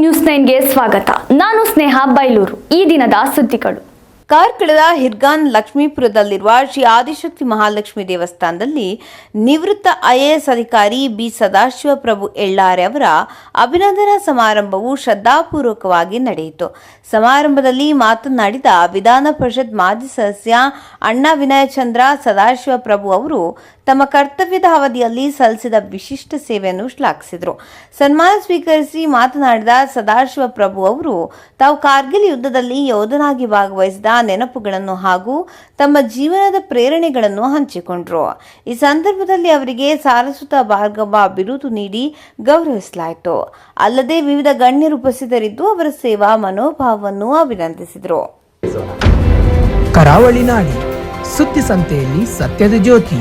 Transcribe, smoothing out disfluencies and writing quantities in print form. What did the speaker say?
News 9ಗೆ ಸ್ವಾಗತ. ನಾನು ಸ್ನೇಹ ಬೈಲೂರು. ಈ ದಿನದ ಸುದ್ದಿಗಳು. ಕಾರ್ಕಳದ ಹಿರ್ಗಾನ್ ಲಕ್ಷ್ಮೀಪುರದಲ್ಲಿರುವ ಶ್ರೀ ಆದಿಶಕ್ತಿ ಮಹಾಲಕ್ಷ್ಮಿ ದೇವಸ್ಥಾನದಲ್ಲಿ ನಿವೃತ್ತ IAS ಅಧಿಕಾರಿ ಬಿ ಸದಾಶಿವಪ್ರಭು ಎಳ್ಳಾರೆ ಅವರ ಅಭಿನಂದನಾ ಸಮಾರಂಭವು ಶ್ರದ್ಧಾಪೂರ್ವಕವಾಗಿ ನಡೆಯಿತು. ಸಮಾರಂಭದಲ್ಲಿ ಮಾತನಾಡಿದ ವಿಧಾನ ಪರಿಷತ್ ಮಾಜಿ ಸದಸ್ಯ ಅಣ್ಣಾ ವಿನಯಚಂದ್ರ ಸದಾಶಿವಪ್ರಭು ಅವರು ತಮ್ಮ ಕರ್ತವ್ಯದ ಅವಧಿಯಲ್ಲಿ ಸಲ್ಲಿಸಿದ ವಿಶಿಷ್ಟ ಸೇವೆಯನ್ನು ಶ್ಲಾಘಿಸಿದರು. ಸನ್ಮಾನ ಸ್ವೀಕರಿಸಿ ಮಾತನಾಡಿದ ಸದಾಶಿವಪ್ರಭು ಅವರು ತಾವು ಕಾರ್ಗಿಲ್ ಯುದ್ಧದಲ್ಲಿ ಯೋಧನಾಗಿ ಭಾಗವಹಿಸಿದ ನೆನಪುಗಳನ್ನು ಹಾಗೂ ತಮ್ಮ ಜೀವನದ ಪ್ರೇರಣೆಗಳನ್ನು ಹಂಚಿಕೊಂಡರು. ಈ ಸಂದರ್ಭದಲ್ಲಿ ಅವರಿಗೆ ಸಾರಸ್ವತ ಭಾರ್ಗವ ಬಿರುದು ನೀಡಿ ಗೌರವಿಸಲಾಯಿತು. ಅಲ್ಲದೆ ವಿವಿಧ ಗಣ್ಯರು ಉಪಸ್ಥಿತರಿದ್ದು ಅವರ ಸೇವಾ ಮನೋಭಾವವನ್ನು ಅಭಿನಂದಿಸಿದರು. ಕರಾವಳಿ ನಾಡಿ ಸುದ್ದಿ ಸಂತೆಯಲ್ಲಿ ಸತ್ಯದ ಜ್ಯೋತಿ.